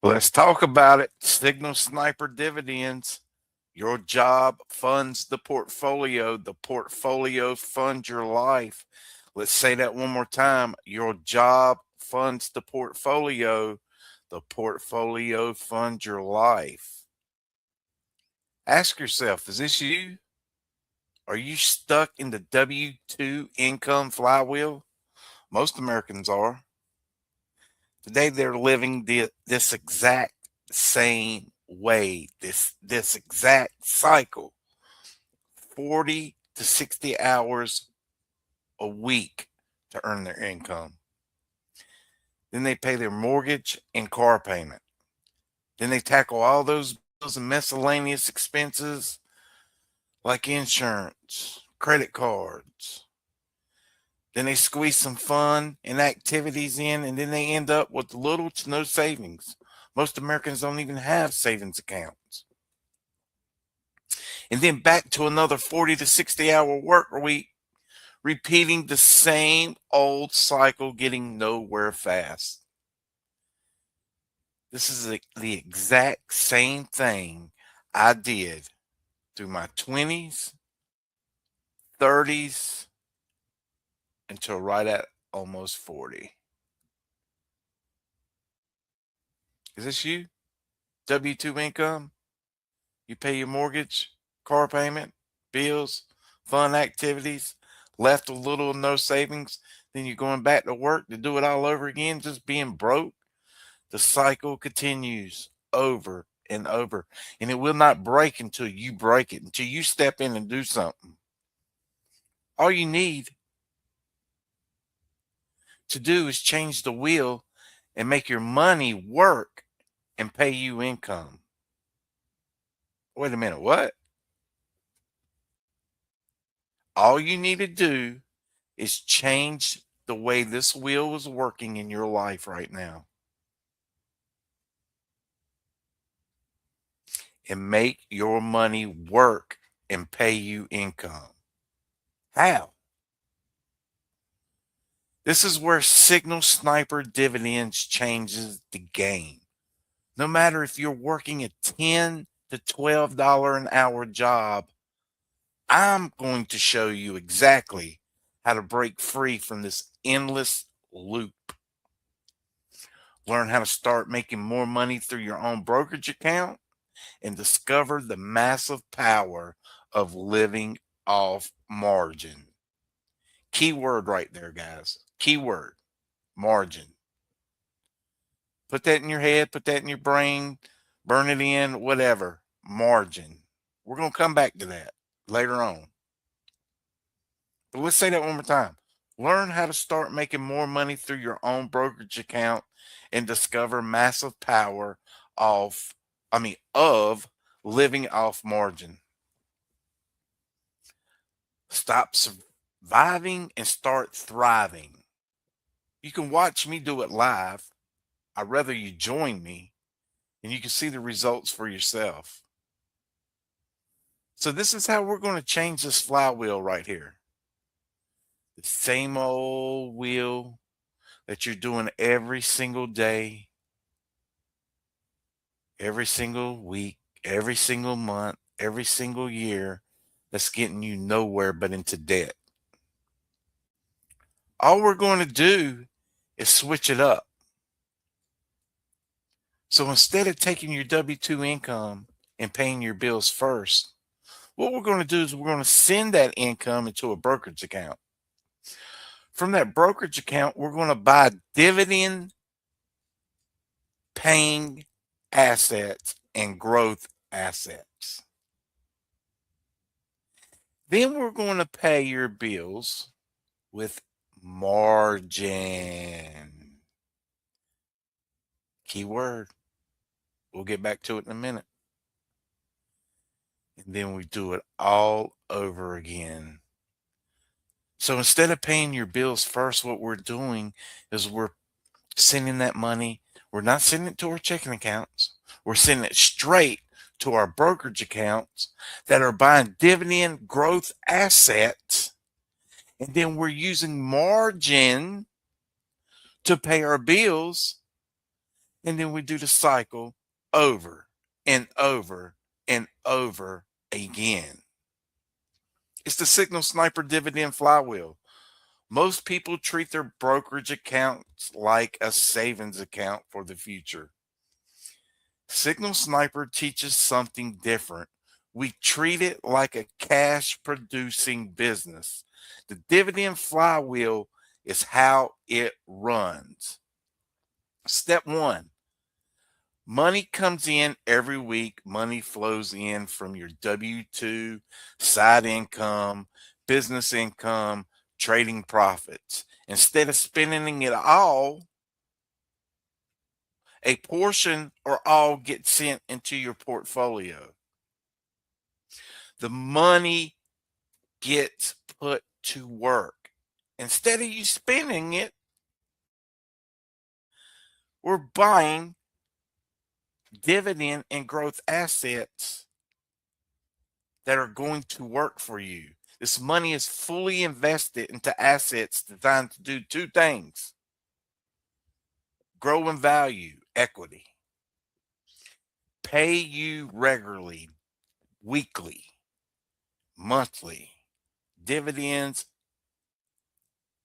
Let's talk about it. Signal Sniper Dividends. Your job funds the portfolio. The portfolio funds your life. Let's say that one more time. Your job funds the portfolio. The portfolio funds your life. Ask yourself, is this you? Are you stuck in the W-2 income flywheel? Most Americans are. Today they're living this exact same way, this exact cycle, 40 to 60 hours a week to earn their income. Then they pay their mortgage and car payment. Then they tackle all those bills and miscellaneous expenses like insurance, credit cards. Then they squeeze some fun and activities in, and then they end up with little to no savings. Most Americans don't even have savings accounts. And then back to another 40 to 60-hour work week, repeating the same old cycle, getting nowhere fast. This is the exact same thing I did through my 20s, 30s, until right at almost 40. Is this you? W-2 income? You pay your mortgage, car payment, bills, fun activities, left with little or no savings. Then you're going back to work to do it all over again, just being broke. The cycle continues over and over, and it will not break until you break it, until you step in and do something. All you need to do is change the wheel and make your money work and pay you income. Wait a minute, what? All you need to do is change the way this wheel is working in your life right now and make your money work and pay you income. How? This is where Signal Sniper Dividends changes the game. No matter if you're working a $10 to $12 an hour job, I'm going to show you exactly how to break free from this endless loop. Learn how to start making more money through your own brokerage account and discover the massive power of living off margin. Keyword right there, guys. Keyword, margin. Put that in your head, put that in your brain, burn it in, whatever. Margin. We're going to come back to that later on. But let's say that one more time. Learn how to start making more money through your own brokerage account and discover massive power of living off margin. Stop surviving and start thriving. You can watch me do it live. I'd rather you join me and you can see the results for yourself. So this is how we're going to change this flywheel right here. The same old wheel that you're doing every single day, every single week, every single month, every single year, that's getting you nowhere but into debt. All we're going to do is switch it up. So instead of taking your W-2 income and paying your bills first, what we're going to do is we're going to send that income into a brokerage account. From that brokerage account, we're going to buy dividend paying assets and growth assets. Then we're going to pay your bills with margin. Keyword. We'll get back to it in a minute. And then we do it all over again. So instead of paying your bills first, what we're doing is we're sending that money. We're not sending it to our checking accounts. We're sending it straight to our brokerage accounts that are buying dividend growth assets. And then we're using margin to pay our bills. And then we do the cycle over and over and over again. It's the Signal Sniper dividend flywheel. Most people treat their brokerage accounts like a savings account for the future. Signal Sniper teaches something different. We treat it like a cash producing business. The dividend flywheel is how it runs. Step one, money comes in every week. Money flows in from your W 2, side income, business income, trading profits. Instead of spending it all, a portion or all gets sent into your portfolio. The money gets put to work. Instead of you spending it, we're buying dividend and growth assets that are going to work for you. This money is fully invested into assets designed to do two things: grow in value, equity, pay you regularly, weekly, monthly, dividends,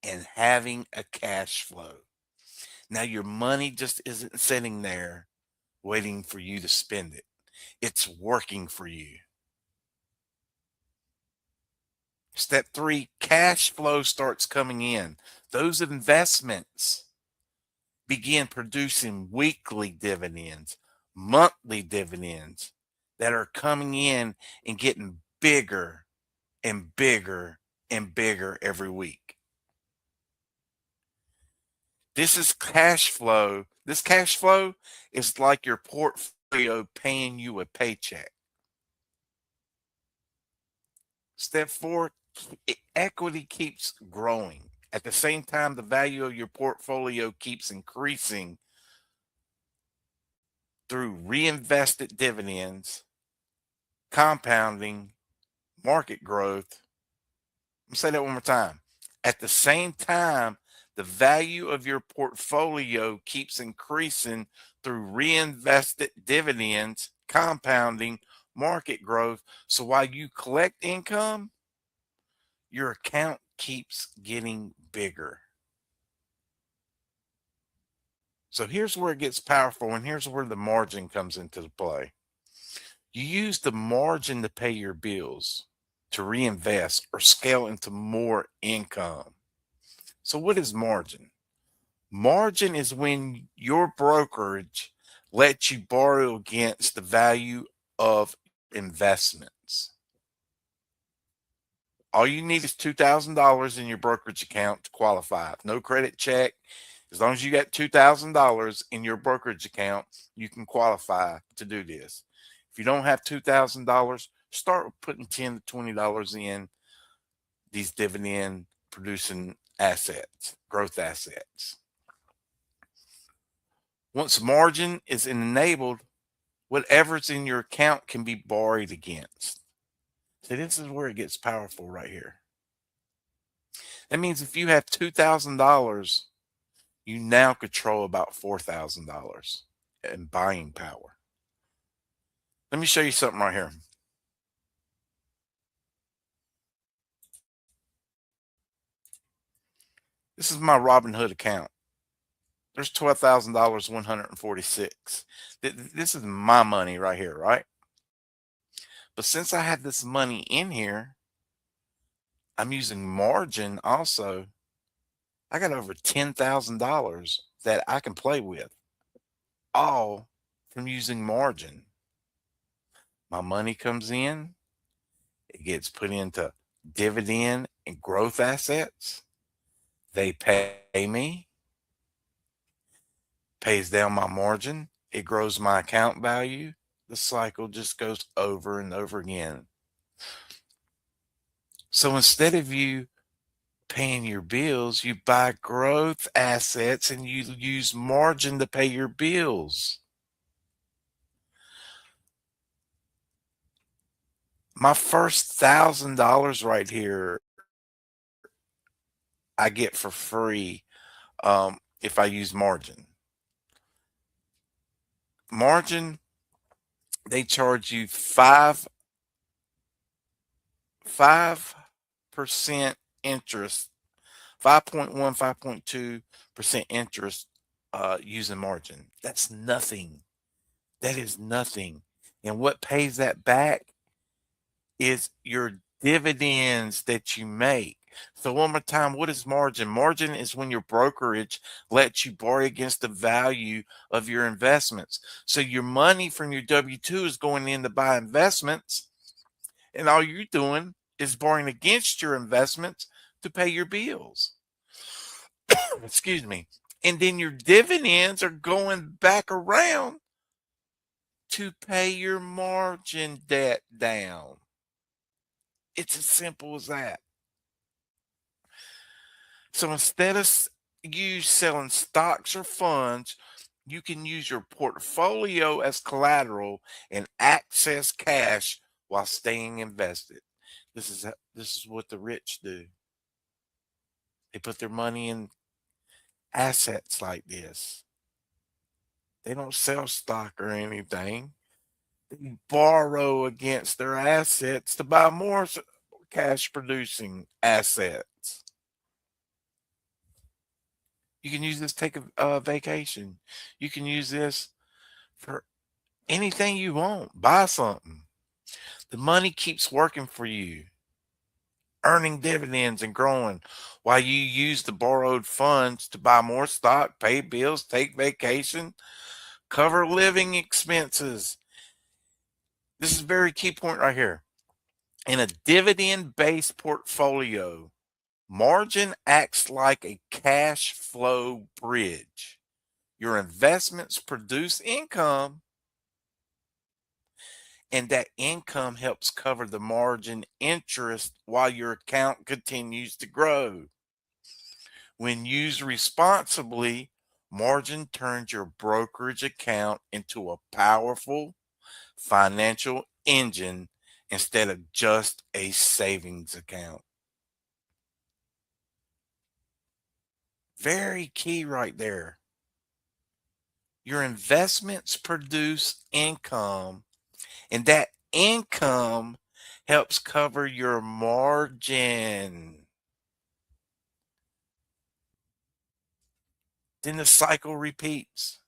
and having a cash flow. Now, your money just isn't sitting there waiting for you to spend it, it's working for you. Step three, cash flow starts coming in. Those investments begin producing weekly dividends, monthly dividends that are coming in and getting bigger and bigger and bigger every week. This is cash flow. This cash flow is like your portfolio paying you a paycheck. Step four, equity keeps growing. At the same time, the value of your portfolio keeps increasing through reinvested dividends, compounding, market growth. Let me say that one more time. At the same time, the value of your portfolio keeps increasing through reinvested dividends, compounding, market growth. So while you collect income, your account keeps getting bigger. So here's where it gets powerful, and here's where the margin comes into the play. You use the margin to pay your bills, to reinvest, or scale into more income. So, what is margin? Margin is when your brokerage lets you borrow against the value of investments. All you need is $2,000 in your brokerage account to qualify. No credit check. As long as you got $2,000 in your brokerage account, you can qualify to do this. If you don't have $2,000, start with putting $10 to $20 in these dividend producing assets, growth assets. Once margin is enabled, whatever's in your account can be borrowed against. See, this is where it gets powerful right here. That means if you have $2,000, you now control about $4,000 in buying power. Let me show you something right here. This is my Robinhood account. There's $12,000, 146. This is my money right here, right? But since I have this money in here, I'm using margin also. I got over $10,000 that I can play with, all from using margin. My money comes in, it gets put into dividend and growth assets. They pay me, pays down my margin, it grows my account value. The cycle just goes over and over again. So instead of you paying your bills, you buy growth assets and you use margin to pay your bills. My first $1,000 right here, I get for free if I use margin. Margin, they charge you 5% interest, 5.1, 5.2% interest using margin. That's nothing. That is nothing. And what pays that back is your dividends that you make. So one more time, what is margin? Margin is when your brokerage lets you borrow against the value of your investments. So your money from your W-2 is going in to buy investments, and all you're doing is borrowing against your investments to pay your bills. Excuse me. And then your dividends are going back around to pay your margin debt down. It's as simple as that. So instead of you selling stocks or funds, you can use your portfolio as collateral and access cash while staying invested. This is what the rich do. They put their money in assets like this. They don't sell stock or anything. They borrow against their assets to buy more cash producing assets. You can use this to take a vacation. You can use this for anything you want. Buy something. The money keeps working for you, earning dividends and growing while you use the borrowed funds to buy more stock, pay bills, take vacation, cover living expenses. This is a very key point right here. In a dividend based portfolio, margin acts like a cash flow bridge. Your investments produce income, and that income helps cover the margin interest while your account continues to grow. When used responsibly, margin turns your brokerage account into a powerful financial engine instead of just a savings account. Very key right there. Your investments produce income, and that income helps cover your margin. Then the cycle repeats.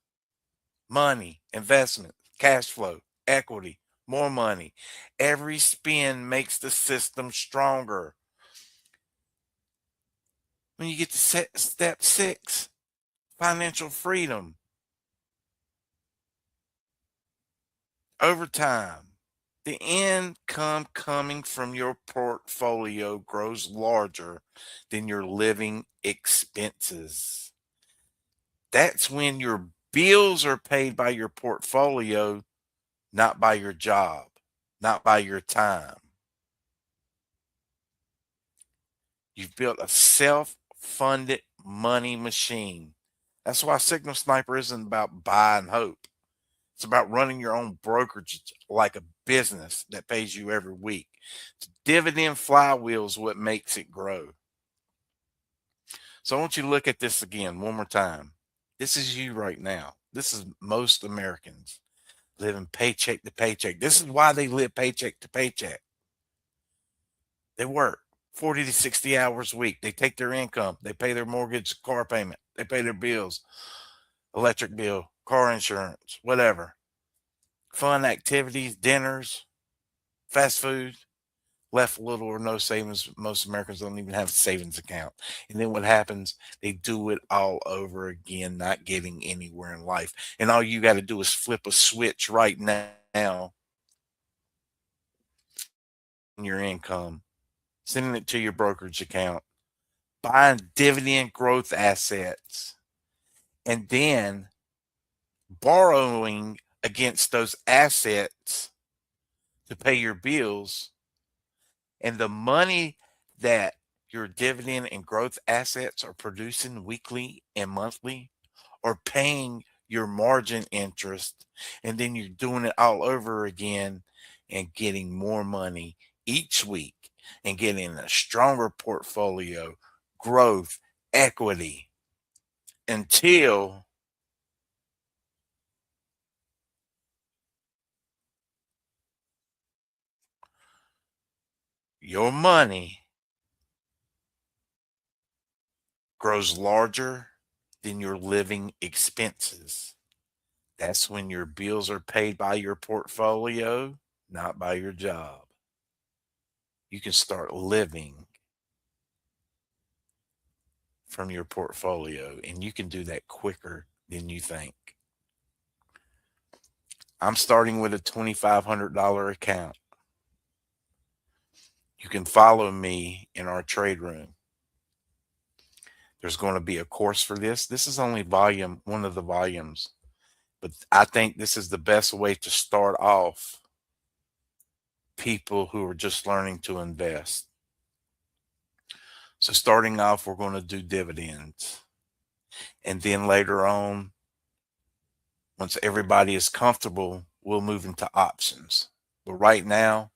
Money, investment, cash flow, equity, more money. Every spin makes the system stronger. When you get to step 6, financial freedom, over time, the income coming from your portfolio grows larger than your living expenses. That's when your bills are paid by your portfolio, not by your job, not by your time. You've built a self funded money machine. That's why Signal Sniper isn't about buy and hope. It's about running your own brokerage like a business that pays you every week. Dividend flywheel is what makes it grow. So I want you to look at this again one more time. This is you right now. This is most Americans living paycheck to paycheck. This is why they live paycheck to paycheck. They work 40 to 60 hours a week. They take their income, they pay their mortgage, car payment, they pay their bills, electric bill, car insurance, whatever. Fun activities, dinners, fast food, left little or no savings. Most Americans don't even have a savings account. And then what happens? They do it all over again, not getting anywhere in life. And all you got to do is flip a switch right now in your income, sending it to your brokerage account, buying dividend growth assets, and then borrowing against those assets to pay your bills. And the money that your dividend and growth assets are producing weekly and monthly or paying your margin interest. And then you're doing it all over again and getting more money each week and getting a stronger portfolio, growth, equity until your money grows larger than your living expenses. That's when your bills are paid by your portfolio, not by your job. You can start living from your portfolio, and you can do that quicker than you think. I'm starting with a $2,500 account. You can follow me in our trade room. There's going to be a course for this. This is only volume one of the volumes, but I think this is the best way to start off people who are just learning to invest. So starting off, we're going to do dividends. And then later on, once everybody is comfortable, we'll move into options. But right now,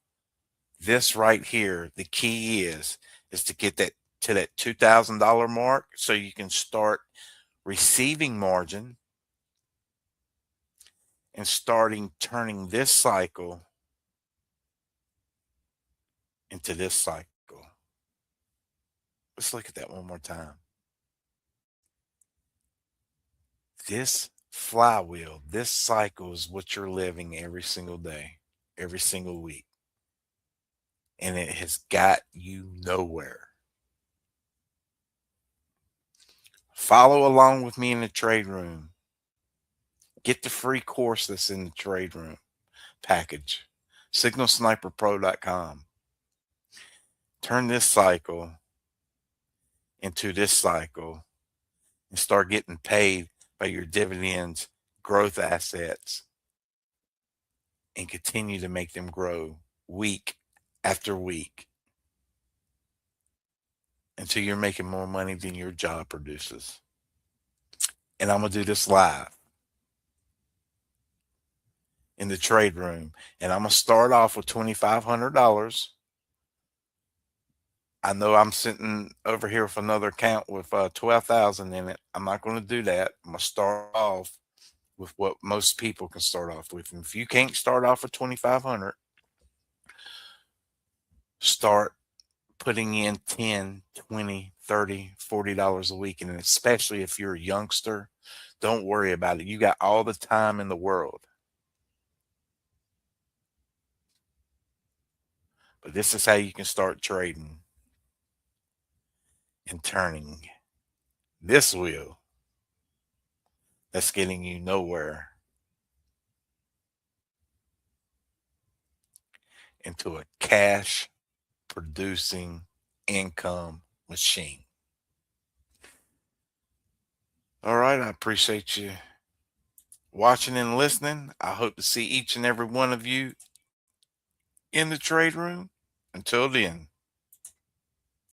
this right here, the key is to get that to that $2,000 mark so you can start receiving margin and starting turning this cycle into this cycle. Let's look at that one more time. This flywheel, this cycle is what you're living every single day, every single week. And it has got you nowhere. Follow along with me in the trade room. Get the free course that's in the trade room package. signalsniperpro.com. Turn this cycle into this cycle and start getting paid by your dividends, growth assets, and continue to make them grow week after week until you're making more money than your job produces. And I'm going to do this live in the trade room. And I'm going to start off with $2,500. I know I'm sitting over here with another account with 12,000 in it. I'm not going to do that. I'm going to start off with what most people can start off with. And if you can't start off with 2,500, start putting in 10, 20, 30, $40 a week. And especially if you're a youngster, don't worry about it. You got all the time in the world. But this is how you can start trading and turning this wheel that's getting you nowhere into a cash producing income machine. All right. I appreciate you watching and listening. I hope to see each and every one of you in the trade room. Until then.